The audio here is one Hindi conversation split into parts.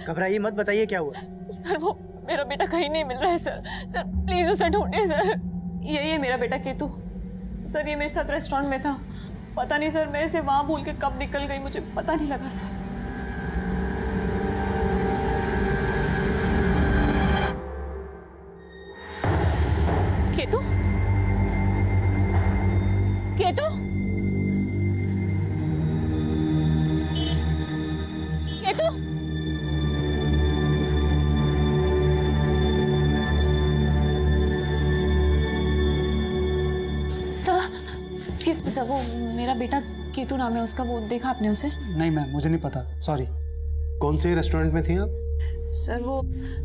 घबराइए मत, बताइए क्या हुआ। सर वो मेरा बेटा कहीं नहीं मिल रहा है सर। सर प्लीज उसे ढूंढिए सर। यही है मेरा बेटा केतु। सर ये मेरे साथ रेस्टोरेंट में था, पता नहीं सर मैं इसे वहां भूल के कब निकल गई, मुझे पता नहीं लगा sir. Ketu, Ketu, Ketu. Excuse me sir, वो मेरा बेटा केतु नाम है उसका, वो देखा आपने उसे? नहीं मैम, मुझे नहीं पता, सॉरी। कौन से रेस्टोरेंट में थी आप? सर वो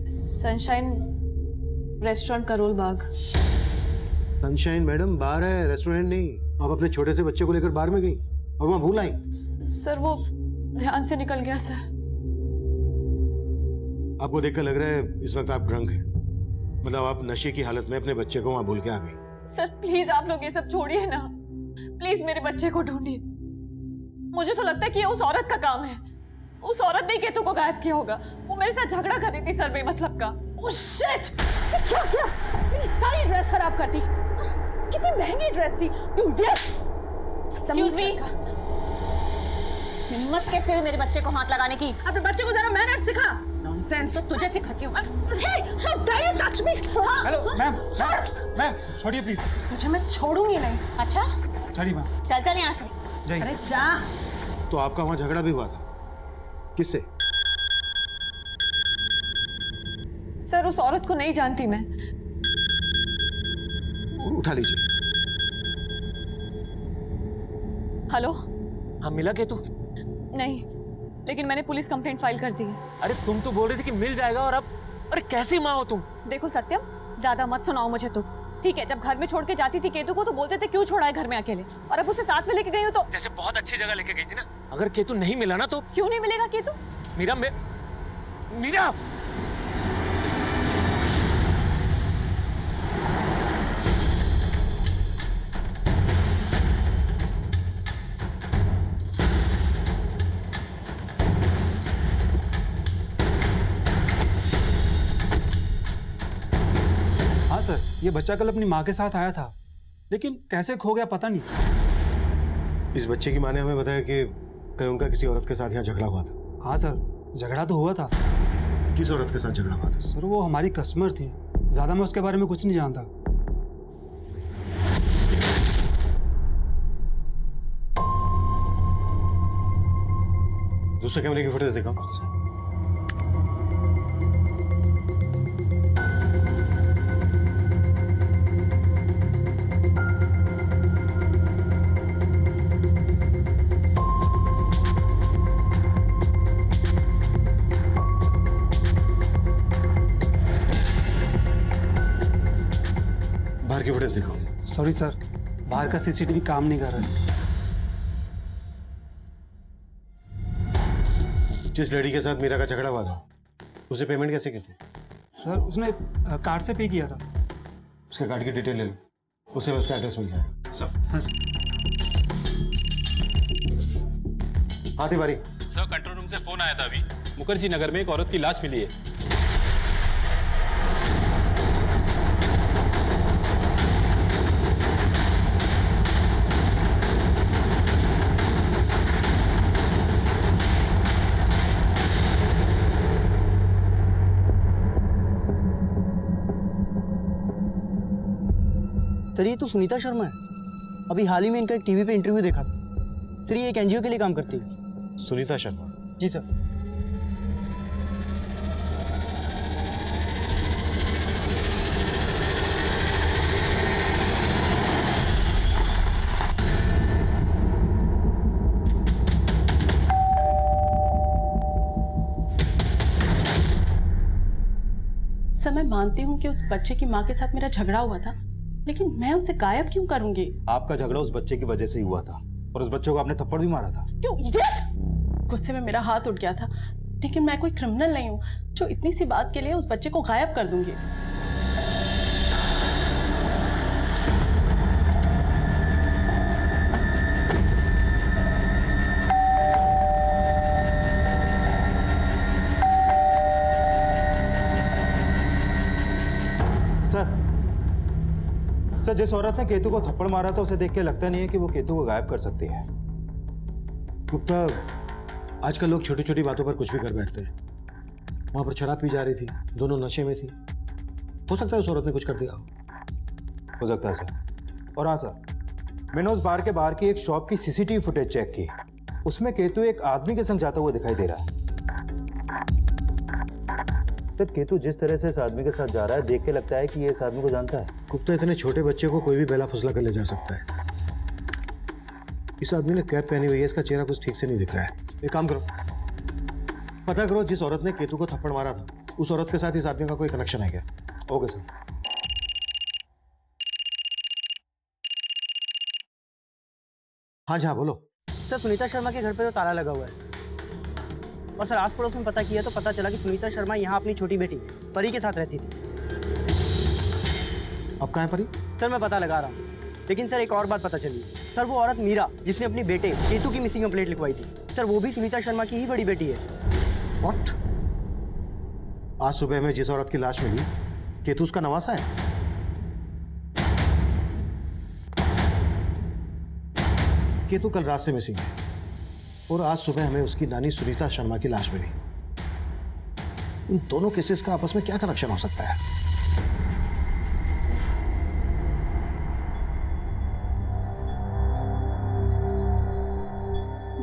sunshine restaurant Karol Bagh. Sunshine madam बार है, रेस्टोरेंट नहीं। आप अपने छोटे से बच्चे को लेकर बार में गई और वहाँ भूल आई? सर वो ध्यान से निकल गया सर। आपको देखकर लग रहा है इस वक्त आप ड्रंक हैं, मतलब आप नशे की हालत में अपने बच्चे को वहाँ भूल के आ गई। सर प्लीज आप लोग ये सब छोड़िए ना, प्लीज मेरे बच्चे को ढूंढिए। मुझे तो लगता है कि ये उस औरत का काम है। उस औरत ने केतु को गायब किया होगा। वो मेरे साथ झगड़ा कर रही थी सर बेमतलब का। Oh shit! क्या किया? मेरी सारी ड्रेस खराब कर दी। कितनी महंगी ड्रेस थी। You idiot! एक्सक्यूज मी, हिम्मत कैसे हुई मेरे बच्चे को हाथ लगाने की? अपने बच्चे को जरा मैनर्स सिखा। नॉनसेंस। तो तुझे सिखाती हूँ मैं। Hey, how dare you touch me? Hello ma'am, ma'am छोड़िए प्लीज। तुझे मैं छोड़ूंगी नहीं। अच्छा छोड़िए मैम, चल चल यहाँ से। जाइए। अरे जा। तो आपका वहाँ झगड़ा भी हुआ था? किससे? सर उस औरत को नहीं जानती मैं। उठा लीजिए। हेलो। हाँ मिला केतु? नहीं, लेकिन मैंने पुलिस कंप्लेंट फाइल कर दी है। अरे तुम तो बोल रही थी कि मिल जाएगा और अब अरे कैसी माँ हो तुम? देखो सत्यम, ज्यादा मत सुनाओ मुझे तो, ठीक है? जब घर में छोड़ के जाती थी केतु को तो बोलते थे क्यों छोड़ा है घर में अकेले, और अब उसे साथ में लेके गई हो तो जैसे बहुत अच्छी जगह लेके गई थी ना। अगर केतु नहीं मिला ना तो क्यों नहीं मिलेगा केतु? मीरा मीरा हाँ सर, ये बच्चा कल अपनी माँ के साथ आया था, लेकिन कैसे खो गया पता नहीं। इस बच्चे की माँ ने हमें बताया कि कल उनका किसी औरत के साथ यहाँ झगड़ा हुआ था। हाँ सर, झगड़ा तो हुआ था। किस औरत के साथ झगड़ा हुआ था? सर वो हमारी कस्टमर थी, ज्यादा मैं उसके बारे में कुछ नहीं जानता। दूसरे कैमरे की फुटेज दिखाओ। बाहर की फुटेज दिखाओ। सॉरी सर, बाहर का सीसीटीवी काम नहीं कर रहा है। जिस लेडी के साथ मीरा का झगड़ा हुआ था उसे पेमेंट कैसे की थी? सर उसने कार्ड से पे किया था। उसके कार्ड की डिटेल ले लो, उससे उसका एड्रेस मिल जाएगा। सब। हाँ सर। हाँ तिवारी। सर कंट्रोल रूम से फोन आया था अभी, मुखर्जी नगर में एक औरत की लाश मिली है। सर ये तो सुनीता शर्मा है, अभी हाल ही में इनका एक टीवी पे इंटरव्यू देखा था। सर ये एक एनजीओ के लिए काम करती है। सुनीता शर्मा? जी सर। सर मैं मानती हूँ कि उस बच्चे की माँ के साथ मेरा झगड़ा हुआ था, लेकिन मैं उसे गायब क्यों करूंगी? आपका झगड़ा उस बच्चे की वजह से ही हुआ था और उस बच्चे को आपने थप्पड़ भी मारा था। क्यों इडियट! गुस्से में मेरा हाथ उठ गया था, लेकिन मैं कोई क्रिमिनल नहीं हूँ जो इतनी सी बात के लिए उस बच्चे को गायब कर दूंगी। सर जिस औरत ने केतु को थप्पड़ मारा था उसे देख के लगता नहीं है कि वो केतु को गायब कर सकती है। गुप्ता, आजकल लोग छोटी छोटी बातों पर कुछ भी कर बैठते हैं। वहां पर शराब पी जा रही थी, दोनों नशे में थी। हो सकता है उस औरत ने कुछ कर दिया हो सकता है सर। और हाँ सर, मैंने उस बार के बाहर की एक शॉप की सीसीटीवी फुटेज चेक की। उसमें केतु एक आदमी के संग जाता हुआ दिखाई दे रहा है। सर केतु जिस तरह से इस आदमी के साथ जा रहा है देख के लगता है कि ये इस आदमी को जानता है। गुप्ता, इतने छोटे बच्चे को कोई भी बेला फुसला कर ले जा सकता है। इस आदमी ने कैप पहनी हुई है, इसका चेहरा कुछ ठीक से नहीं दिख रहा है। एक काम करो, पता करो जिस औरत ने केतु को थप्पड़ मारा था उस औरत के साथ इस आदमी का कोई कनेक्शन है क्या? Okay sir. हाँ जी हाँ, बोलो। सर सुनीता शर्मा के घर पे तो ताला लगा हुआ है, और सर आस पड़ोस में पता किया तो पता चला कि सुनीता शर्मा यहाँ अपनी छोटी बेटी परी के साथ रहती थी। अब कहाँ है परी? सर मैं पता लगा रहा हूँ, लेकिन सर एक और बात पता चली। सर वो औरत मीरा जिसने अपनी बेटे केतु की मिसिंग कंप्लेंट लिखवाई थी, सर वो भी सुनीता शर्मा की ही बड़ी बेटी है। व्हाट? आज सुबह में जिस औरत की लाश मिली केतु उसका नवासा है? केतु कल रात से मिसिंग है और आज सुबह हमें उसकी नानी सुनीता शर्मा की लाश मिली। इन दोनों केसेस का आपस में क्या कनेक्शन हो सकता है?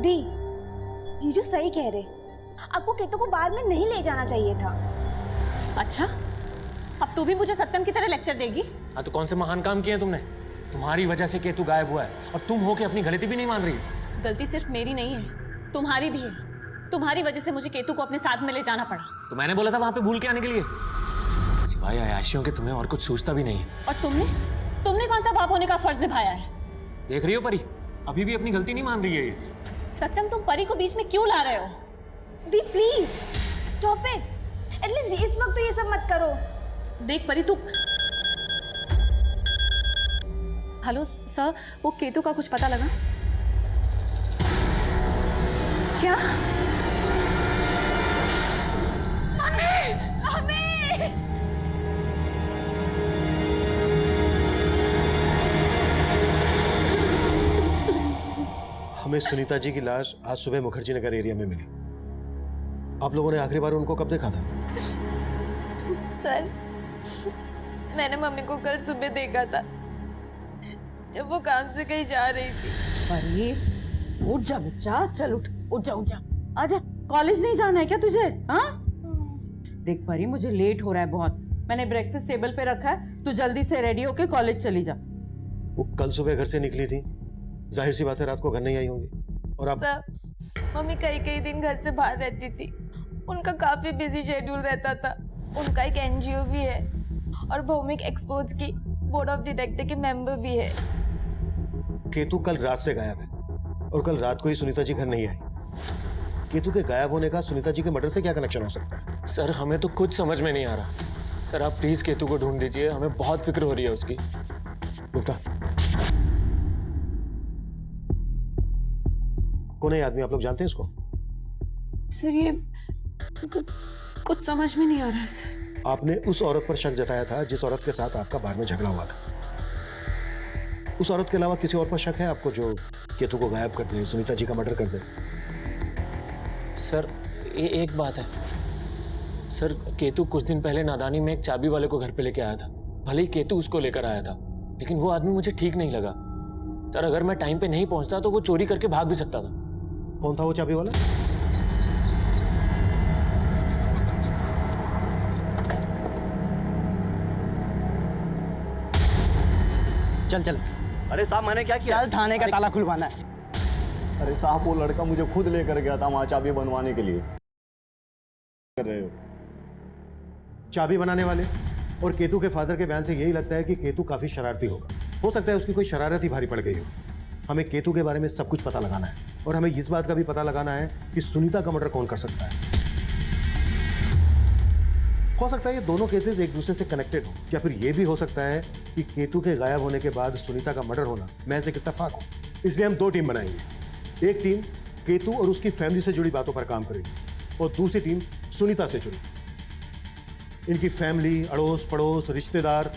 दी, जीजू सही कह रहे। आपको केतु को बाहर में नहीं ले जाना चाहिए था। अच्छा, अब तू भी मुझे सत्यम की तरह लेक्चर देगी? हाँ तो कौन से महान काम किए तुमने? तुम्हारी वजह से केतु गायब हुआ है और तुम हो के अपनी गलती भी नहीं मान रही। गलती सिर्फ मेरी नहीं है, तुम्हारी भी है। तुम्हारी वजह से मुझे केतु को अपने साथ में ले जाना पड़ा। तो मैंने बोला था वहां पे भूल के आने के लिए। सिवाय अयाशियों के तुम्हें और कुछ सूझता भी नहीं है। और तुमने कौन सा बाप होने का फर्ज निभाया है? देख रही हो परी, अभी भी अपनी गलती नहीं मान रही है ये। सत्यम, तुम परी को बीच में क्यों ला रहे हो? दी प्लीज स्टॉप इट। एटलीस्ट इस वक्त तो ये सब मत करो। देख परी, तू हेलो सर, वो केतु का कुछ पता लगा क्या? हमें सुनीता जी की लाश आज सुबह मुखर्जी नगर एरिया में मिली। आप लोगों ने आखिरी बार उनको कब देखा था? सर, मैंने मम्मी को कल सुबह देखा था जब वो काम से कहीं जा रही थी। अरे उठ जा बच्चा, चल उठ जा आजा। कॉलेज नहीं जाना है क्या तुझे? हाँ देख परी, मुझे लेट हो रहा है बहुत। मैंने ब्रेकफास्ट टेबल पे रखा है, तू जल्दी से रेडी होके कॉलेज चली जा। वो कल सुबह घर से निकली थी, जाहिर सी बात है रात को घर नहीं आई होंगी। और आप? सर, मम्मी कई दिन घर से बाहर रहती थी। उनका काफी बिजी शेड्यूल रहता था। उनका एक एनजीओ भी है और भौमिक एक्सपोर्ट्स की बोर्ड ऑफ डायरेक्टर के मेंबर भी है। केतु कल रात से गायब है और कल रात को ही सुनीता जी घर नहीं आई। केतु के गायब होने का सुनीता जी के मर्डर से क्या कनेक्शन हो सकता है? सर हमें तो कुछ समझ में नहीं आ रहा। सर आप प्लीज केतु को ढूंढ दीजिए, हमें बहुत फिक्र हो रही है उसकी। गुप्ता, कौन है ये आदमी? आप लोग जानते हैं इसको? सर ये कुछ समझ में नहीं आ रहा है सर। आपने उस औरत पर शक जताया था जिस औरत के साथ आपका बार में झगड़ा हुआ था। उस औरत के अलावा किसी और पर शक है आपको जो केतु को गायब कर दे, सुनीता जी का मर्डर कर दे? सर एक बात है सर, केतु कुछ दिन पहले नादानी में एक चाबी वाले को घर पे लेके आया था। भले ही केतु उसको लेकर आया था, लेकिन वो आदमी मुझे ठीक नहीं लगा। सर अगर मैं टाइम पे नहीं पहुंचता तो वो चोरी करके भाग भी सकता था। कौन था वो चाबी वाला? चल अरे साहब मैंने क्या किया? चल, थाने का ताला खुलवाना है। अरे साहब वो लड़का मुझे खुद लेकर गया था वहां चाबी बनवाने के लिए। कर रहे हो? चाबी बनाने वाले और केतु के फादर के बयान से यही लगता है कि केतु काफी शरारती होगा। हो सकता है उसकी कोई शरारत ही भारी पड़ गई हो। हमें केतु के बारे में सब कुछ पता लगाना है और हमें इस बात का भी पता लगाना है कि सुनीता का मर्डर कौन कर सकता है। हो सकता है ये दोनों केसेस एक दूसरे से कनेक्टेड हो, या फिर ये भी हो सकता है कि केतु के गायब होने के बाद सुनीता का मर्डर होना महज एक इत्तेफाक हो। इसलिए हम दो टीम बनाएंगे। एक टीम केतु और उसकी फैमिली से जुड़ी बातों पर काम करेगी और दूसरी टीम सुनीता से जुड़ी। इनकी फैमिली, अड़ोस पड़ोस, रिश्तेदार,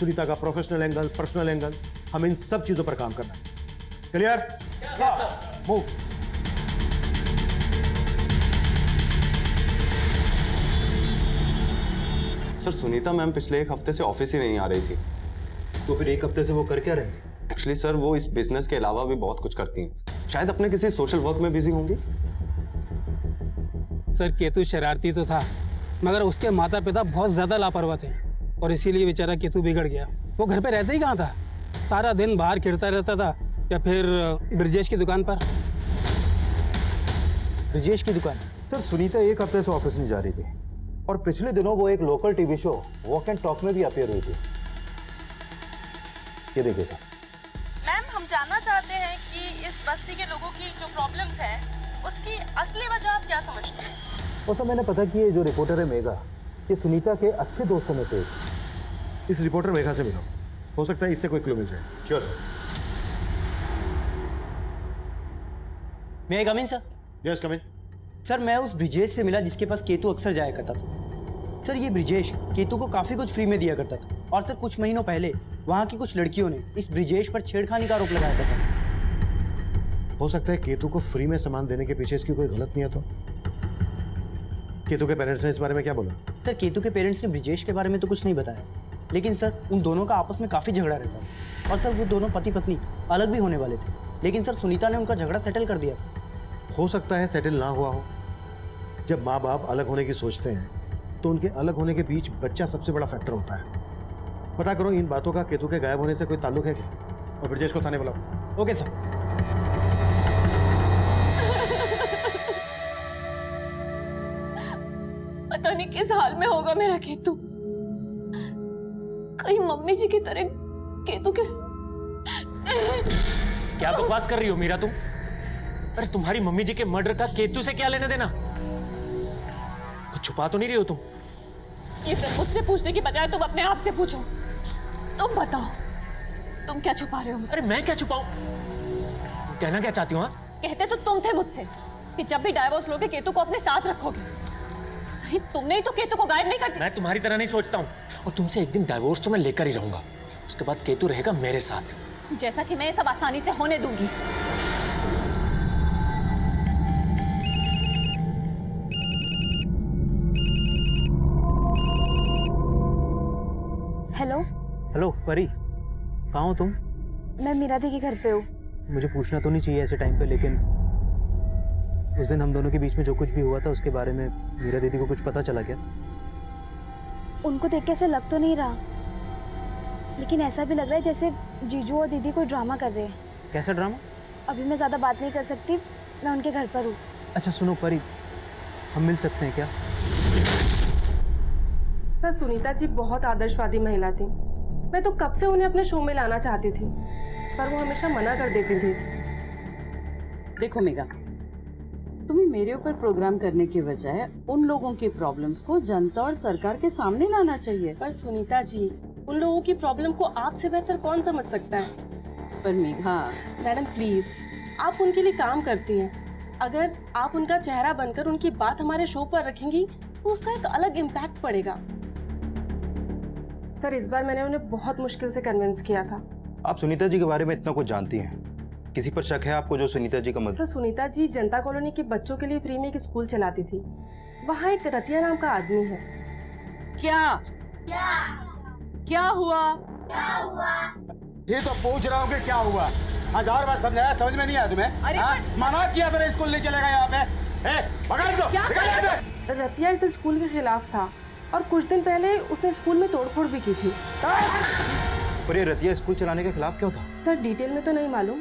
सुनीता का प्रोफेशनल एंगल, पर्सनल एंगल, हमें इन सब चीजों पर काम करना है। Clear? Move. Sir Sunita ma'am पिछले 1 हफ्ते से ऑफिस ही नहीं आ रही थी। तो फिर 1 हफ्ते से वो कर क्या रहे हैं? एक्चुअली सर वो इस बिजनेस के अलावा भी बहुत कुछ करती हैं। शायद अपने किसी सोशल वर्क में बिजी होंगी। सर केतु शरारती तो था, मगर उसके माता पिता बहुत ज़्यादा लापरवाह थे और इसीलिए बेचारा केतु बिगड़ गया। वो घर पे रहता ही कहाँ था, सारा दिन बाहर खेलता रहता था या फिर ब्रजेश की दुकान पर। ब्रजेश की दुकान? सर सुनीता 1 हफ्ते से ऑफिस नहीं जा रही थी और पिछले दिनों वो एक local TV show walk and talk में भी अपीयर हुई थी। ये देखिए सर। मैम, हम जानना चाहते हैं कि इस बस्ती के लोगों की जो प्रॉब्लम्स हैं उसकी असली वजह आप क्या समझते हैं? और सर मैंने पता किया, जो रिपोर्टर है मेघा, ये सुनीता के अच्छे दोस्तों में से एक। इस रिपोर्टर मेघा से मिलो, हो सकता है इससे कोई क्लू मिल जाए। Sure sir. मैं कम इन सर? यस कम इन। सर मैं उस ब्रिजेश से मिला जिसके पास केतु अक्सर जाया करता था। सर ये ब्रिजेश केतु को काफ़ी कुछ फ्री में दिया करता था और सर कुछ महीनों पहले वहाँ की कुछ लड़कियों ने इस ब्रिजेश पर छेड़खानी का आरोप लगाया था सर। हो सकता है केतु को फ्री में सामान देने के पीछे इसकी कोई गलत नियत हो। केतु के पेरेंट्स ने इस बारे में क्या बोला? सर केतु के पेरेंट्स ने ब्रिजेश के बारे में तो कुछ नहीं बताया, लेकिन सर उन दोनों का आपस में काफ़ी झगड़ा रहता था और सर वो दोनों पति पत्नी अलग भी होने वाले थे, लेकिन सर सुनीता ने उनका झगड़ा सेटल कर दिया। हो सकता है सेटल ना हुआ हो। जब माँ बाप अलग होने की सोचते हैं तो उनके अलग होने के बीच बच्चा सबसे बड़ा फैक्टर होता है। पता करो इन बातों का केतु के गायब होने से कोई ताल्लुक है क्या, और ब्रजेश को थाने बुलाओ। Okay sir. पता नहीं किस हाल में होगा मेरा केतु, कहीं मम्मी जी की तरह केतु किस। क्या बकवास कर रही हो मीरा तुम? अरे तुम्हारी मम्मी जी के मर्डर का केतु से क्या लेना देना? कुछ छुपा तो नहीं रही हो तुम? ये सब मुझसे पूछने की बजाय तुम अपने आप से पूछो। तुम बताओ, तुम क्या छुपा रहे हो? अरे मैं क्या छुपाऊं? कहना क्या चाहती हो? कहते तो तुम थे मुझसे कि जब भी डाइवोर्स लोगे केतु को अपने साथ रखोगे। कहीं तुमने ही तो केतु को गायब नहीं कर दिया? मैं तुम्हारी तरह नहीं सोचता हूँ, और तुमसे एक दिन डाइवोर्स तो मैं लेकर ही रहूंगा। उसके बाद केतु रहेगा मेरे साथ। जैसा कि मैं ये सब आसानी से होने दूंगी। हेलो। हेलो परी, कहाँ हो तुम? मैं मीरा दी के घर पे हूँ। मुझे पूछना तो नहीं चाहिए ऐसे टाइम पे, लेकिन उस दिन हम दोनों के बीच में जो कुछ भी हुआ था उसके बारे में मीरा दीदी को कुछ पता चला क्या? उनको देख के ऐसा लग तो नहीं रहा, लेकिन ऐसा भी लग रहा है जैसे जीजू और दीदी कोई ड्रामा कर रहे हैं। कैसा ड्रामा? अभी मैं ज़्यादा बात नहीं कर सकती, मैं उनके घर पर हूँ। अच्छा सुनो परी, हम मिल सकते हैं क्या? सर सुनीता जी बहुत आदर्शवादी महिला थी। मैं तो कब से उन्हें अपने शो में लाना चाहती थी, पर वो हमेशा मना कर देती थी। देखो मेघा, तुम्हें मेरे ऊपर प्रोग्राम करने के बजाय उन लोगों की प्रॉब्लम्स को जनता और सरकार के सामने लाना चाहिए। पर सुनीता जी, उन लोगों की प्रॉब्लम को आपसे बेहतर कौन समझ सकता है? पर मेघा, मैडम प्लीज, आप उनके लिए काम करती हैं। अगर आप उनका चेहरा बनकर उनकी बात हमारे शो पर रखेंगी तो उसका एक अलग इम्पैक्ट पड़ेगा। सर इस बार मैंने उन्हें बहुत मुश्किल से कन्विंस किया था। आप सुनीता जी के बारे में इतना कुछ जानती हैं, किसी पर शक है आपको जो सुनीता जी का सर सुनीता जी जनता कॉलोनी के बच्चों के लिए फ्री में एक स्कूल चलाती थी। वहाँ एक रतिया नाम का आदमी है। क्या हुआ? ये तो पूछ रहा हूँ कि क्या हुआ। 1000 बार समझाया, समझ में नहीं आया तुम्हें? अरे मना किया था स्कूल नहीं चलेगा यहाँ पे। पकड़ दो। रतिया इस स्कूल के खिलाफ था और कुछ दिन पहले उसने स्कूल में तोड़फोड़ भी की थी। पर ये रतिया स्कूल चलाने के खिलाफ क्यों था? सर डिटेल में तो नहीं मालूम,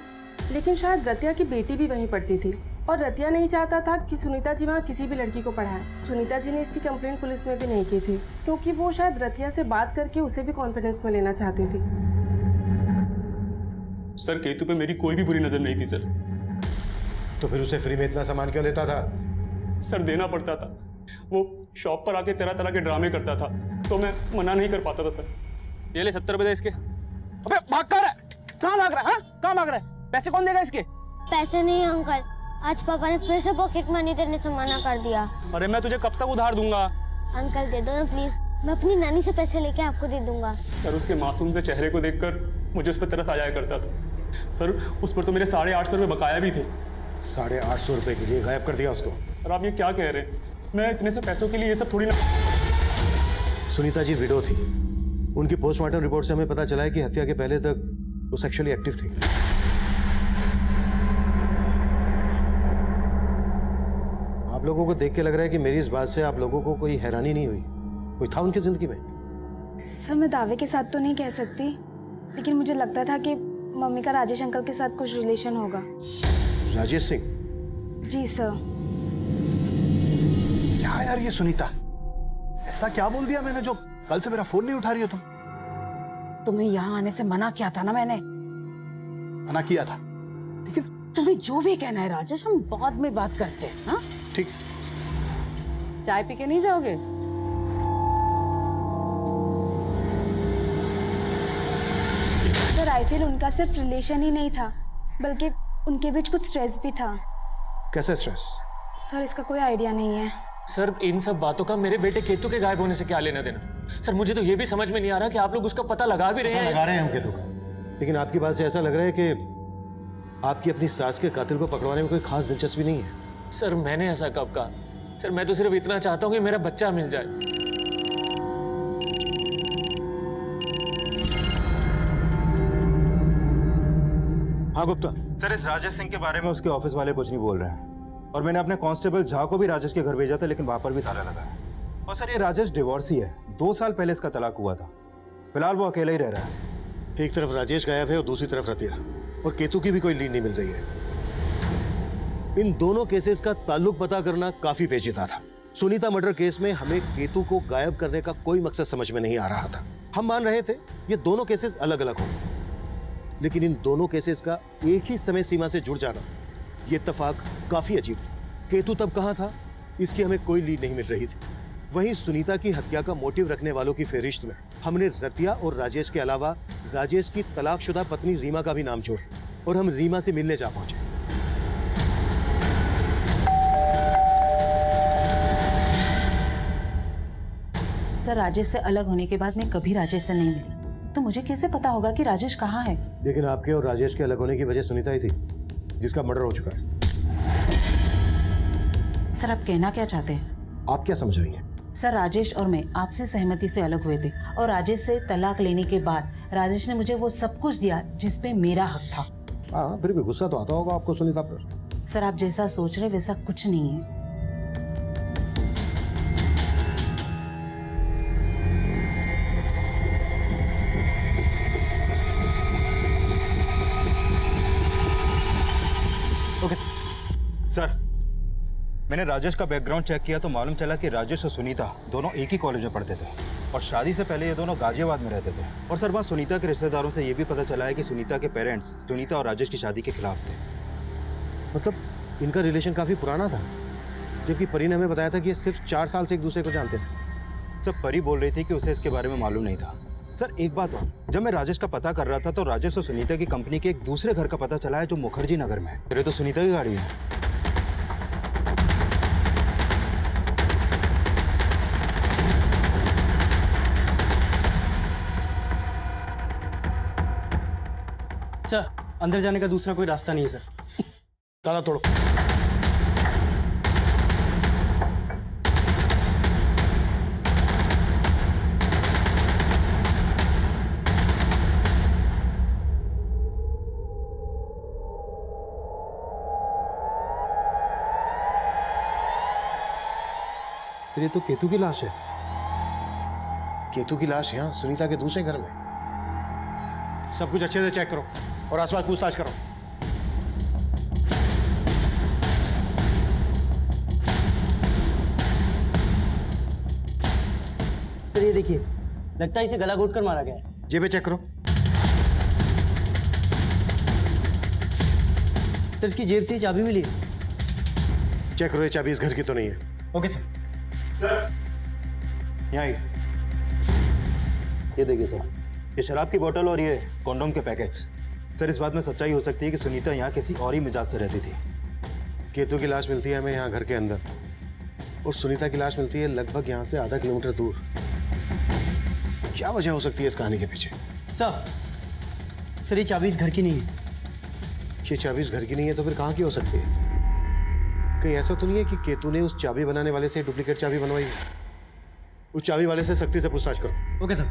लेकिन शायद रतिया की बेटी भी वहीं पढ़ती थी और रतिया नहीं चाहता था कि सुनीता जी वहाँ किसी भी लड़की को पढ़ाए। सुनीता जी ने इसकी कंप्लेंट पुलिस में भी नहीं की थी, क्योंकि वो शायद रतिया से बात करके उसे भी कॉन्फिडेंस में लेना चाहती थी। सर केतु पे मेरी कोई भी बुरी नजर नहीं थी सर। तो फिर उसे फ्री में इतना सामान क्यों देता था? सर देना पड़ता था, वो शॉप पर आके तरह तरह के ड्रामे करता था तो मैं मना नहीं कर पाता था सर। ये ले 70 रुपए दे इसके। अबे भाग कर रहा है? कहाँ भाग रहा है? कहाँ भाग रहा है? पैसे कौन देगा इसके? पैसे नहीं अंकल, आज पापा ने फिर से पॉकेट मनी देने से मना कर दिया। अरे मैं तुझे कब तक उधार दूंगा? अंकल दे दो ना प्लीज, मैं अपनी नानी से पैसे लेके आपको दे दूंगा। सर उसके मासूम से चेहरे को देखकर मुझे उस पर तरस आ जाया करता था। सर उस पर तो मेरे 850 रुपये बकाया भी थे। 850 रुपए के लिए गायब कर दिया उसको? और आप ये क्या कह रहे हैं? मैं इतने से पैसों के लिए ये सब थोड़ी ना। सुनीता जी विडो थी। उनकी पोस्टमार्टम रिपोर्ट से हमें पता चला है कि हत्या के पहले तक वो सेक्सुअली एक्टिव थी। आप लोगों को देख के लग रहा है कि मेरी इस बात से आप लोगों को कोई हैरानी नहीं हुई? कोई था उनकी जिंदगी में? सर मैं दावे के साथ तो नहीं कह सकती, लेकिन मुझे लगता था कि मम्मी का राजेश अंकल के साथ कुछ रिलेशन होगा। राजेश सिंह? जी सर। क्या यार ये सुनीता, ऐसा क्या बोल दिया मैंने जो कल से मेरा फोन नहीं उठा रही हो तुम? तुम्हें यहाँ आने से मना किया था ना मैंने। मना किया था, लेकिन तुम्हें जो भी कहना है राजेश, हम बाद में बात करते हैं। हाँ ठीक। चाय पी के नहीं जाओगे? सर आई फील उनका सिर्फ रिलेशन ही नहीं था, बल्कि उनके बीच कुछ स्ट्रेस भी था। कैसा स्ट्रेस? सर इसका कोई आइडिया नहीं है। सर इन सब बातों का मेरे बेटे केतु के गायब होने से क्या लेना देना? सर मुझे तो ये भी समझ में नहीं आ रहा कि आप लोग उसका पता लगा भी रहे हैं। लगा रहे हैं हम केतु का, लेकिन आपकी बात से ऐसा लग रहा है कि आपकी अपनी सास के कातिल को पकड़वाने में कोई खास दिलचस्पी नहीं है। सर मैंने ऐसा कब कहा? सर मैं तो सिर्फ इतना चाहता हूँ कि मेरा बच्चा मिल जाए। हाँ गुप्ता। सर इस राजेश सिंह के बारे में उसके ऑफिस वाले कुछ नहीं बोल रहे हैं, और मैंने अपने कांस्टेबल झा को भी राजेश के घर भेजा था, लेकिन वहां पर भी ताला लगा है। और सर ये राजेश डिवोर्सी है, 2 साल पहले इसका तलाक हुआ था। फिलहाल वो अकेला ही रह रहा है। एक तरफ राजेश गायब है और दूसरी तरफ रतिया, और केतु की भी कोई लीड नहीं मिल रही है। इन दोनों केसेस का ताल्लुक पता करना काफी पेचीदा था। सुनीता मर्डर केस में हमें केतु को गायब करने का कोई मकसद समझ में नहीं आ रहा था। हम मान रहे थे ये दोनों केसेस अलग अलग होंगे, लेकिन इन दोनों केसेस का एक ही समय सीमा से जुड़ जाना, ये इत्तेफाक काफी अजीब था। केतु तब कहाँ था, इसकी हमें कोई लीड नहीं मिल रही थी। वहीं सुनीता की हत्या का मोटिव रखने वालों की फेहरिस्त में हमने रतिया और राजेश के अलावा राजेश की तलाकशुदा पत्नी रीमा का भी नाम जोड़ा, और हम रीमा से मिलने जा पहुंचे। सर राजेश से अलग होने के बाद मैं कभी राजेश से नहीं मिली, तो मुझे कैसे पता होगा कि राजेश कहाँ है? लेकिन आपके और राजेश के अलग होने की वजह सुनीता ही थी, जिसका मर्डर हो चुका है। सर आप कहना क्या चाहते हैं? आप क्या समझ रही हैं? सर राजेश और मैं आपसे सहमति से अलग हुए थे, और राजेश से तलाक लेने के बाद राजेश ने मुझे वो सब कुछ दिया जिस पे मेरा हक था। हाँ, फिर भी गुस्सा तो आता होगा आपको सुनीता पर। सर आप जैसा सोच रहे वैसा कुछ नहीं है। ओके सर, मैंने राजेश का बैकग्राउंड चेक किया तो मालूम चला कि राजेश और सुनीता दोनों एक ही कॉलेज में पढ़ते थे, और शादी से पहले ये दोनों गाजियाबाद में रहते थे। और सर वहाँ सुनीता के रिश्तेदारों से ये भी पता चला है कि सुनीता के पेरेंट्स सुनीता और राजेश की शादी के खिलाफ थे। मतलब इनका रिलेशन काफी पुराना था, जबकि परी ने हमें बताया था कि ये सिर्फ 4 साल से एक दूसरे को जानते थे। सब परी बोल रही थी कि उसे इसके बारे में मालूम नहीं था। सर एक बात और, जब मैं राजेश का पता कर रहा था तो राजेश और सुनीता की कंपनी के एक दूसरे घर का पता चला है जो मुखर्जी नगर में है। फिर ये तो सुनीता की गाड़ी है। सर अंदर जाने का दूसरा कोई रास्ता नहीं है सर। ताला तोड़ो। ये तो केतु की लाश है। केतु की लाश यहाँ सुनीता के दूसरे घर में। सब कुछ अच्छे से चेक करो और आसपास पूछताछ करो। सर ये देखिए, लगता है इसे गला घोट कर मारा गया है। जेबें चेक करो। सर इसकी जेब से चाबी मिली है। चेक करो ये चाबी इस घर की तो नहीं है। Okay sir. यहाँ ये देखिए सर, ये शराब की बोतल और ये कॉन्डोम के पैकेट्स। सर इस बात में सच्चाई हो सकती है कि सुनीता यहाँ किसी और ही मिजाज से रहती थी। केतु की लाश मिलती है हमें यहाँ घर के अंदर, और सुनीता की लाश मिलती है लगभग यहाँ से आधा किलोमीटर दूर। क्या वजह हो सकती है इस कहानी के पीछे? सर ये चाबी इस घर की नहीं है। ये चाबी इस घर की नहीं है तो फिर कहाँ की हो सकती है? कहीं ऐसा तो नहीं है कि केतु ने उस चाबी बनाने वाले से डुप्लीकेट चाबी बनवाई है? उस चाबी वाले से सख्ती से पूछताछ करो। Okay sir.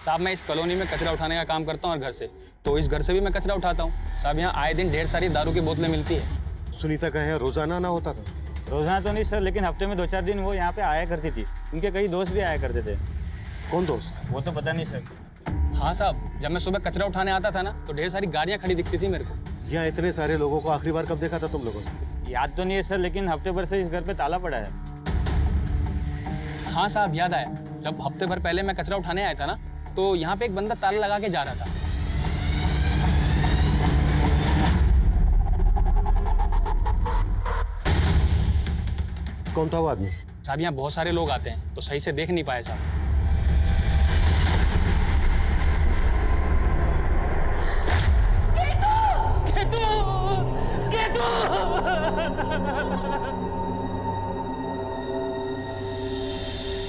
साहब मैं इस कॉलोनी में कचरा उठाने का काम करता हूँ और घर से, तो इस घर से भी मैं कचरा उठाता हूँ। साहब यहाँ आए दिन ढेर सारी दारू की बोतलें मिलती है। सुनीता का यहाँ रोजाना ना होता था? रोजाना तो नहीं सर, लेकिन हफ्ते में 2-4 दिन वो यहाँ पे आया करती थी। उनके कई दोस्त भी आया करते थे। कौन दोस्त? वो तो पता नहीं सर। हाँ साहब, जब मैं सुबह कचरा उठाने आता था ना तो ढेर सारी गाड़ियाँ खड़ी दिखती थी मेरे को। यहाँ इतने सारे लोगों को आखिरी बार कब देखा था तुम लोगों ने? याद तो नहीं है सर, लेकिन हफ्ते भर से इस घर पे ताला पड़ा है। हाँ साहब याद आया, जब हफ्ते भर पहले मैं कचरा उठाने आया था ना तो यहाँ पे एक बंदा ताला लगा के जा रहा था। कौन था वो आदमी? साहब यहाँ बहुत सारे लोग आते हैं तो सही से देख नहीं पाए साहब।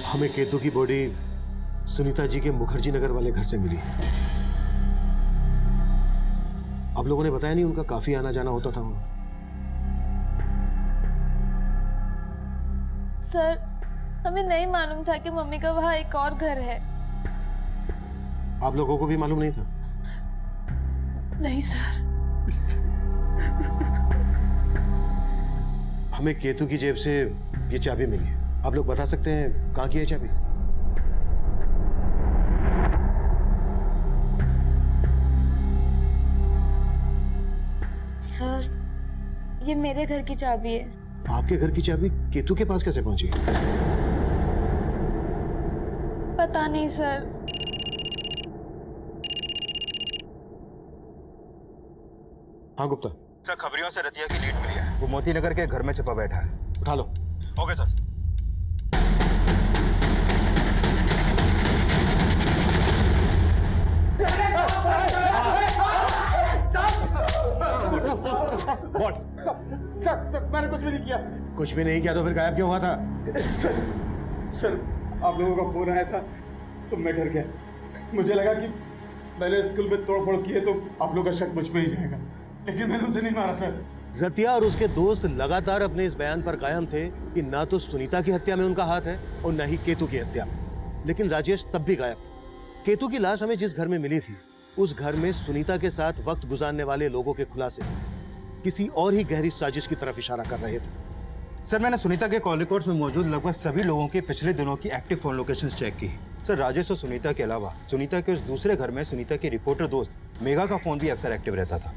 हमें केतु की बॉडी सुनीता जी के मुखर्जी नगर वाले घर से मिली। आप लोगों ने बताया नहीं उनका काफी आना जाना होता था वहां। सर हमें नहीं मालूम था कि मम्मी का वहाँ एक और घर है। आप लोगों को भी मालूम नहीं था? नहीं सर। हमें केतु की जेब से ये चाबी मिली है। आप लोग बता सकते हैं कहाँ की है चाबी? सर ये मेरे घर की चाबी है। आपके घर की चाबी केतु के पास कैसे पहुंची? पता नहीं सर। हाँ गुप्ता। सर खबरियों से रतिया की लीड मिली है। वो मोती नगर के घर में छिपा बैठा है। उठा लो। Okay sir. सर मैंने कुछ भी नहीं किया। कुछ भी नहीं किया तो फिर गायब क्यों हुआ था? सर आप लोगों का फोन आया था तो मैं डर गया। मुझे लगा कि मैंने स्कूल में तोड़फोड़ की है तो आप लोगों का शक मुझ पे ही जाएगा, लेकिन मैंने उसे नहीं मारा सर। रतिया और उसके दोस्त लगातार अपने इस बयान पर कायम थे कि ना तो सुनीता की हत्या में उनका हाथ है और न ही केतु की हत्या। लेकिन राजेश तब भी गायब था। केतु की लाश हमें जिस घर में मिली थी उस घर में सुनीता के साथ वक्त गुजारने वाले लोगों के खुलासे किसी और ही गहरी साजिश की तरफ इशारा कर रहे थे। सर मैंने सुनीता के कॉल रिकॉर्ड्स में मौजूद लगभग सभी लोगों के पिछले दिनों की एक्टिव फोन लोकेशंस चेक की। सर राजेश और सुनीता के अलावा सुनीता के उस दूसरे घर में सुनीता की रिपोर्टर दोस्त मेघा का फोन भी अक्सर एक्टिव रहता था।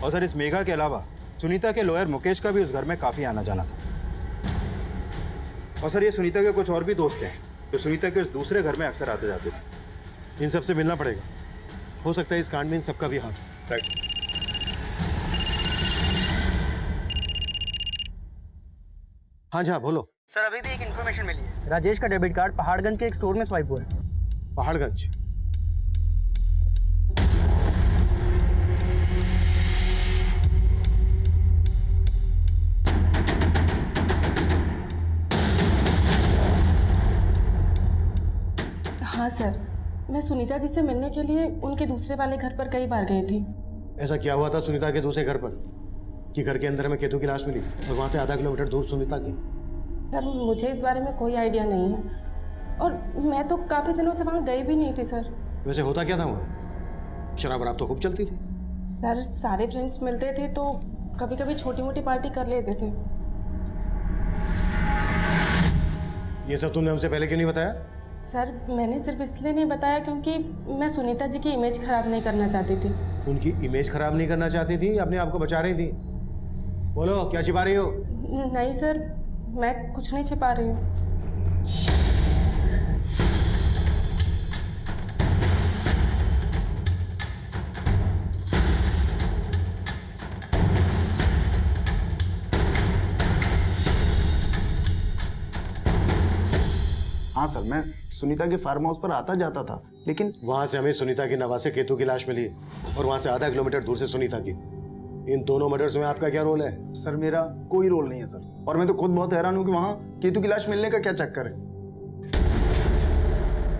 और सर इस मेघा के अलावा सुनीता के लॉयर मुकेश का भी उस घर में काफी आना जाना था। और सर ये सुनीता के कुछ और भी दोस्त हैं जो सुनीता के उस दूसरे घर में अक्सर आते जाते थे। इन सबसे मिलना पड़ेगा। हो सकता है इस कांड में इन सबका भी हाथ। राइट। हाँ जी बोलो। सर अभी भी एक इन्फॉर्मेशन मिली है। राजेश का डेबिट कार्ड पहाड़गंज के एक स्टोर में स्वाइप हुआ है। पहाड़गंज? हाँ सर, मैं सुनीता जी से मिलने के लिए उनके दूसरे वाले घर पर कई बार गई थी। ऐसा क्या हुआ था सुनीता के दूसरे घर पर कि घर के अंदर में केतु की लाश मिली और वहां से आधा किलोमीटर दूर सुनीता की? सर मुझे इस बारे में कोई आइडिया नहीं है और मैं तो काफ़ी दिनों से वहाँ गई भी नहीं थी सर। वैसे होता क्या था वहाँ? शराब वराब तो खूब चलती थी। सर सारे फ्रेंड्स मिलते थे तो कभी कभी छोटी मोटी पार्टी कर लेते थे। ये सब तुमने हमसे पहले क्यों नहीं बताया? सर मैंने सिर्फ इसलिए नहीं बताया क्योंकि मैं सुनीता जी की इमेज खराब नहीं करना चाहती थी। उनकी इमेज खराब नहीं करना चाहती थी, अपने आप को बचा रही थी? बोलो क्या छिपा रही हो? नहीं सर, मैं कुछ नहीं छिपा रही हूँ। हाँ सर, मैं सुनीता के फार्म हाउस पर आता जाता था, लेकिन वहां से हमें सुनीता की नवासे केतु की लाश मिली और वहां से आधा किलोमीटर दूर से सुनीता की। इन दोनों मर्डर्स में आपका क्या रोल है? सर मेरा कोई रोल नहीं है सर, और मैं तो खुद बहुत हैरान हूँ कि वहाँ केतु की लाश मिलने का क्या चक्कर है।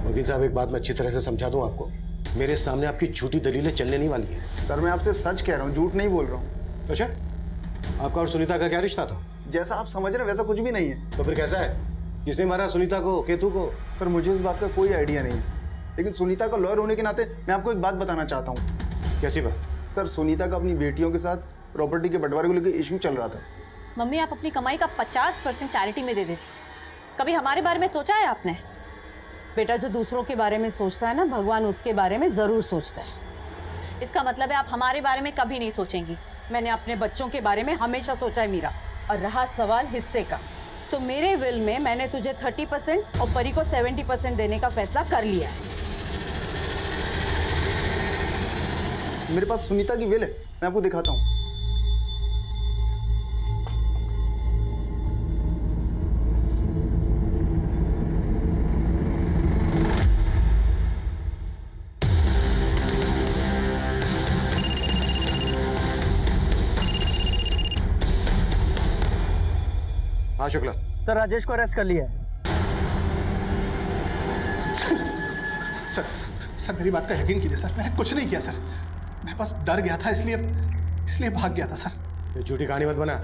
वकील साहब, एक बात मैं अच्छी तरह से समझा दूं आपको, मेरे सामने आपकी झूठी दलीलें चलने नहीं वाली है। सर मैं आपसे सच कह रहा हूँ, झूठ नहीं बोल रहा हूँ। अच्छा, आपका और सुनीता का क्या रिश्ता था? जैसा आप समझ रहे हैं वैसा कुछ भी नहीं है। तो फिर कैसा है? किसने मारा सुनीता को, केतु को? सर मुझे इस बात का कोई आइडिया नहीं है, लेकिन सुनीता का लॉयर होने के नाते मैं आपको एक बात बताना चाहता हूँ। कैसी बात? सर सुनीता का अपनी बेटियों के साथ प्रॉपर्टी के बंटवारे को लेकर इशू चल रहा था। मम्मी, आप अपनी कमाई का 50% चैरिटी में दे देती, कभी हमारे बारे में सोचा है आपने? बेटा, जो दूसरों के बारे में सोचता है ना, भगवान उसके बारे में जरूर सोचता है। इसका मतलब है आप हमारे बारे में कभी नहीं सोचेंगी। मैंने अपने बच्चों के बारे में हमेशा सोचा है मीरा। और रहा सवाल हिस्से का, तो मेरे विल में मैंने तुझे 30% और परी को 70% देने का फैसला कर लिया है। मेरे पास सुनीता की विल है, मैं आपको दिखाता हूँ। हाँ शुक्ला। सर राजेश को अरेस्ट कर लिया है। सर सर मेरी बात का यकीन कीजिए सर, मैंने कुछ नहीं किया सर, मैं बस डर गया था इसलिए भाग गया था सर। ये झूठी कहानी मत बना,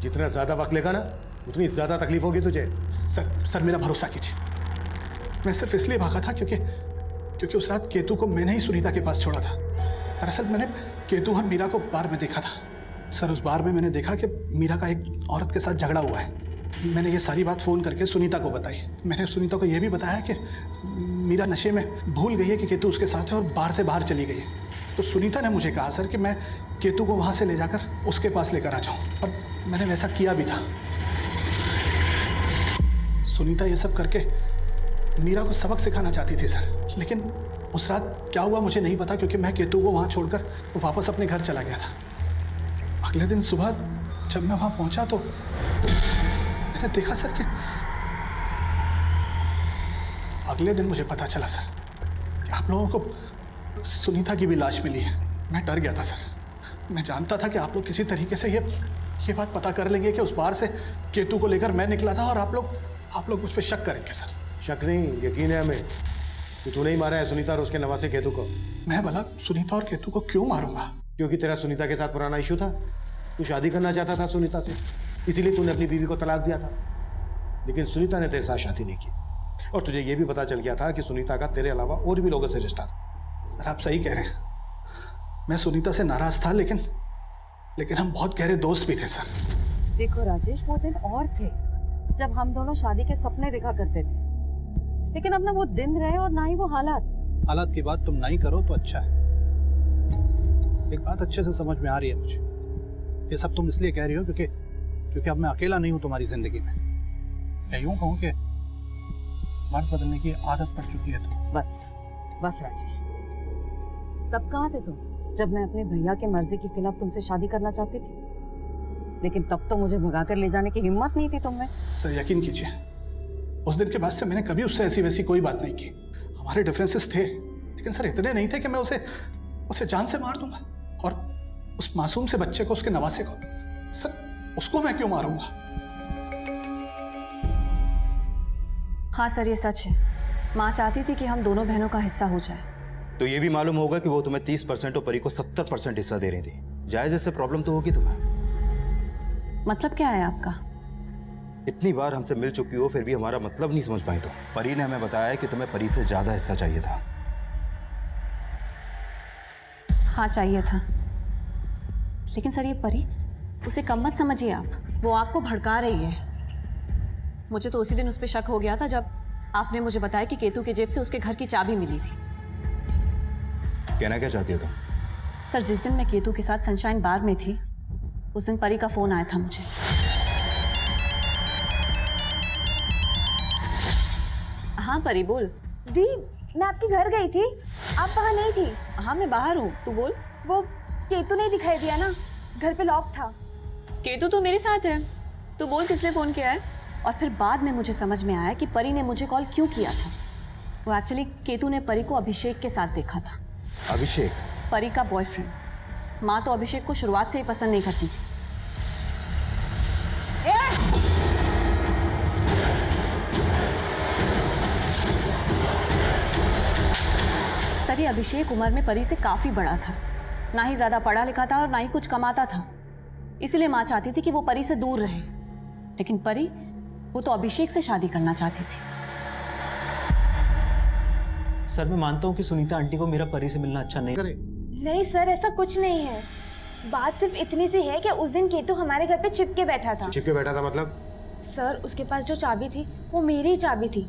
जितना ज्यादा वक्त लेगा ना उतनी ज्यादा तकलीफ होगी तुझे। सर मेरा भरोसा कीजिए, मैं सिर्फ इसलिए भागा था क्योंकि उस रात केतु को मैंने ही सुनीता के पास छोड़ा था। दरअसल मैंने केतु और मीरा को बार में देखा था। सर उस बार में मैंने देखा कि मीरा का एक औरत के साथ झगड़ा हुआ है। मैंने ये सारी बात फ़ोन करके सुनीता को बताई। मैंने सुनीता को यह भी बताया कि मीरा नशे में भूल गई है कि केतु उसके साथ है और बार से बाहर चली गई है। तो सुनीता ने मुझे कहा सर कि मैं केतु को वहाँ से ले जाकर उसके पास लेकर आ जाऊँ, और मैंने वैसा किया भी था। सुनीता ये सब करके मीरा को सबक सिखाना चाहती थी सर, लेकिन उस रात क्या हुआ मुझे नहीं पता, क्योंकि मैं केतु को वहाँ छोड़कर वापस अपने घर चला गया था। अगले दिन सुबह जब मैं वहाँ पहुँचा तो मैंने देखा सर कि अगले दिन मुझे पता चला सर कि आप लोगों को सुनीता की भी लाश मिली है। मैं डर गया था सर, मैं जानता था कि आप लोग किसी तरीके से ये बात पता कर लेंगे कि उस बार से केतु को लेकर मैं निकला था, और आप लोग मुझ पर शक करेंगे सर। शक नहीं, यकीन है हमें कि तूने ही मारा है सुनीता और उसके नवासे केतु को। मैं भला सुनीता और केतु को क्यों मारूंगा? क्योंकि तेरा सुनीता के साथ पुराना इशू था, तू शादी करना चाहता था सुनीता से, इसीलिए तूने अपनी बीवी को तलाक दिया था। लेकिन सुनीता ने तेरे साथ शादी नहीं की, और तुझे यह भी पता चल गया था कि सुनीता का तेरे अलावा और भी लोगों से रिश्ता था। सर आप सही कह रहे हैं, मैं सुनीता से नाराज था, लेकिन हम बहुत गहरे दोस्त भी थे सर। देखो राजेश, वो दिन और थे जब हम दोनों शादी के सपने देखा करते थे, लेकिन अब ना वो दिन रहे और ना ही वो हालात की बात तुम नहीं करो तो अच्छा है। एक बात अच्छे से समझ में आ रही है मुझे, ये सब तुम इसलिए कह रही हो क्योंकि अब मैं अकेला नहीं हूं तुम्हारी जिंदगी में। मैं यूं कहूं कि मर्द बदलने की आदत पड़ चुकी है तो। बस राजेश, तब कहाँ थे तुम जब मैं अपने भैया के मर्जी के खिलाफ तुमसे शादी करना चाहती थी? लेकिन तब तो मुझे भगाकर ले जाने की हिम्मत नहीं थी तुम में। सर यकीन कीजिए, उस दिन के बाद से मैंने कभी उससे ऐसी वैसी कोई बात नहीं की। हमारे डिफरेंसेस थे, लेकिन सर इतने नहीं थे कि मैं उसे जान से मार दूंगा। और उस मासूम से बच्चे को, उसके नवासे को, सर उसको मैं क्यों मारूंगा? हाँ सर, ये सच है। माँ चाहती थी कि हम दोनों बहनों का हिस्सा हो जाए। तो ये भी मालूम होगा कि वो तुम्हें 30% और परी को 70% हिस्सा दे रही थी। जायज इससे प्रॉब्लम तो होगी तुम्हें। मतलब क्या है आपका? इतनी बार हमसे मिल चुकी हो फिर भी हमारा मतलब नहीं समझ पाई। तो परी ने हमें बताया कि तुम्हें परी से ज्यादा हिस्सा चाहिए था। हाँ चाहिए था, लेकिन सर ये परी, उसे कम मत समझिए आप, वो आपको भड़का रही है। मुझे तो उसी दिन उस पर शक हो गया था जब आपने मुझे बताया कि केतु के जेब से उसके घर की चाबी मिली थी। कहना क्या चाहती हो तुम? सर जिस दिन मैं केतु के साथ सनशाइन बार में थी, उस दिन परी का फोन आया था मुझे। हाँ परी बोल। दी, मैं आपके घर गई थी, आप वहाँ नहीं थी। हाँ मैं बाहर हूँ, तू बोल। वो केतु नहीं दिखाई दिया ना, घर पे लॉक था। केतु तो मेरे साथ है, तू बोल किसने फोन किया है। और फिर बाद में मुझे समझ में आया कि परी ने मुझे कॉल क्यों किया था। वो एक्चुअली केतु ने परी को अभिषेक के साथ देखा था। अभिषेक? परी का बॉयफ्रेंड। माँ तो अभिषेक को शुरुआत से ही पसंद नहीं करती थी। सर, ये अभिषेक उम्र में परी से काफ़ी बड़ा था, ना ही ज़्यादा पढ़ा लिखा था और ना ही कुछ कमाता था। इसलिए माँ चाहती थी कि वो परी से दूर रहे, लेकिन परी वो तो अभिषेक से शादी करना चाहती थी। सर मैं मानता हूँ कि सुनीता आंटी को मेरा परी से मिलना अच्छा नहीं करे। नहीं सर, ऐसा कुछ नहीं है। बात सिर्फ इतनी सी है कि उस दिन केतु हमारे घर पे छिपके बैठा था। छिपके बैठा था मतलब? सर उसके पास जो चाबी थी वो मेरी ही चाबी थी।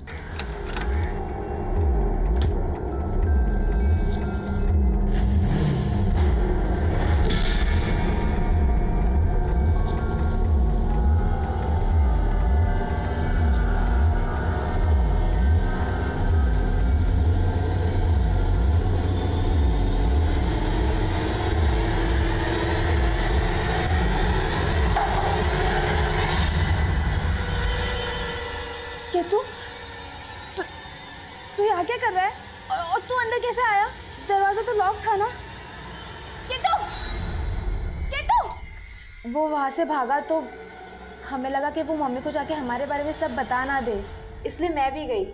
केतु, तू यहाँ क्या कर रहा है? और तू अंदर कैसे आया? दरवाजा तो लॉक था ना? केतु, केतु! वो वहाँ से भागा तो हमें लगा कि वो मम्मी को जाके हमारे बारे में सब बता ना दे, इसलिए मैं भी गई।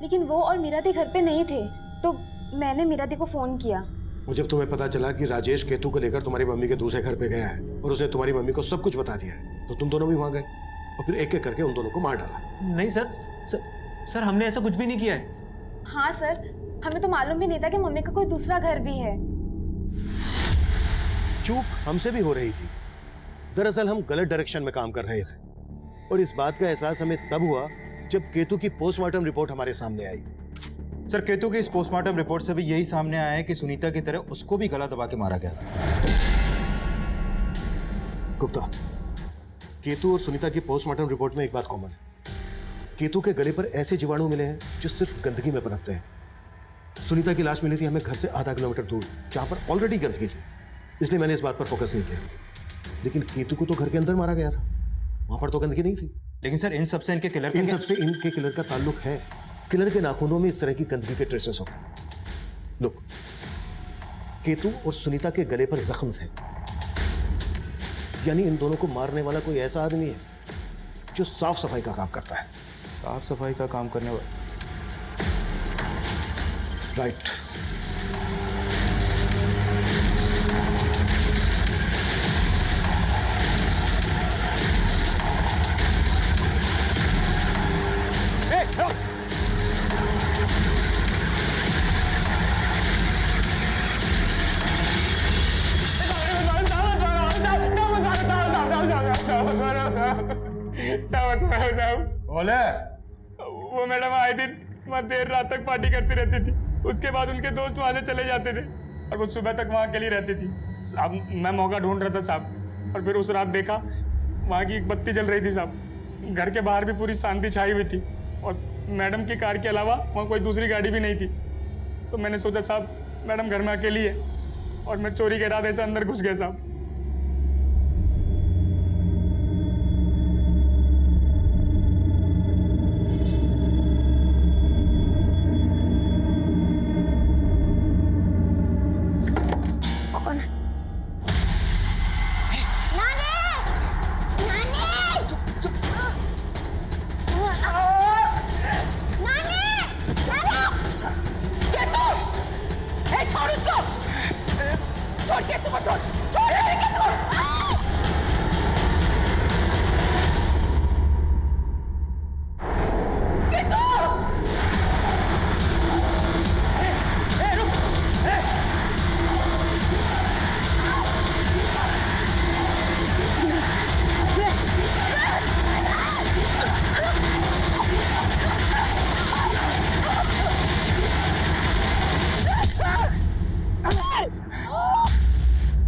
लेकिन वो और मीरा दी घर पे नहीं थे, तो मैंने मीरा दी को फोन किया। और जब तुम्हें पता चला कि राजेश केतु को लेकर तुम्हारी मम्मी के दूसरे घर पे गया है और उसने तुम्हारी मम्मी को सब कुछ बता दिया है, तो तुम दोनों भी वहां गए और फिर एक एक करके उन दोनों को मार डाला। नहीं सर हमने ऐसा कुछ भी नहीं किया है। हाँ सर, हमें तो मालूम भी नहीं था कि मम्मी का कोई दूसरा घर भी है। चूक हमसे भी हो रही थी। दरअसल हम गलत डायरेक्शन में काम कर रहे थे और इस बात का एहसास हमें तब हुआ जब केतु की पोस्टमार्टम रिपोर्ट हमारे सामने आई। सर केतु की इस पोस्टमार्टम रिपोर्ट से भी यही सामने आया है कि सुनीता की तरह उसको भी गला दबा के मारा गया था। गुप्ता, केतु और सुनीता की पोस्टमार्टम रिपोर्ट में एक बात कॉमन है। केतु के गले पर ऐसे जीवाणु मिले हैं जो सिर्फ गंदगी में पनपते हैं। सुनीता की लाश मिली थी हमें घर से आधा किलोमीटर दूर, जहां पर ऑलरेडी गंदगी थी, इसलिए मैंने इस बात पर फोकस नहीं किया। लेकिन केतु को तो घर के अंदर मारा गया था, वहां पर तो गंदगी नहीं थी। लेकिन सर इन सबसे इनके किलर का ताल्लुक है। किलर के नाखूनों में इस तरह की गंदगी के ट्रेसेस हो गए। लुक, केतु और सुनीता के गले पर जख्म थे, यानी इन दोनों को मारने वाला कोई ऐसा आदमी है जो साफ सफाई का काम करता है। साफ सफाई का काम करने वाला? राइट। बोले। वो मैडम आए दिन वहाँ देर रात तक पार्टी करती रहती थी, उसके बाद उनके दोस्त वहाँ से चले जाते थे और वो सुबह तक वहाँ अकेली रहती थी। अब मैं मौका ढूंढ रहा था साहब, और फिर उस रात देखा वहाँ की एक बत्ती जल रही थी साहब। घर के बाहर भी पूरी शांति छाई हुई थी और मैडम की कार के अलावा वहाँ कोई दूसरी गाड़ी भी नहीं थी। तो मैंने सोचा साहब मैडम घर में अकेली है और मैं चोरी के इरादे से अंदर घुस गया साहब।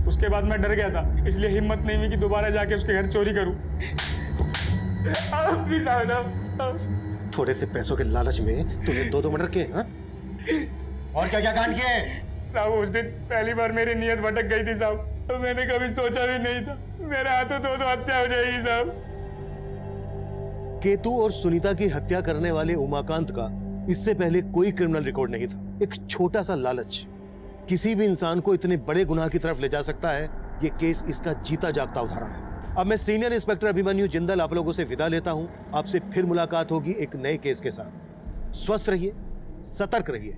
उसके बाद मैं डर गया था, इसलिए हिम्मत नहीं हुई कि दोबारा जाके उसके घर चोरी करूं। थोड़े से पैसों के लालच में तूने दो मर्डर किए, हाँ? और क्या क्या कांड किए? साहब उस दिन पहली बार मेरी नीयत भटक गई थी साहब, तो मैंने कभी सोचा भी नहीं था मेरे हाथों तो हत्या हो जाएगी साहब। केतु और सुनीता की हत्या करने वाले उमाकांत का इससे पहले कोई क्रिमिनल रिकॉर्ड नहीं था। एक छोटा सा लालच किसी भी इंसान को इतने बड़े गुनाह की तरफ ले जा सकता है। ये केस इसका जीता जागता उदाहरण है। अब मैं सीनियर इंस्पेक्टर अभिमन्यु जिंदल आप लोगों से विदा लेता हूं। आपसे फिर मुलाकात होगी एक नए केस के साथ। स्वस्थ रहिए, सतर्क रहिए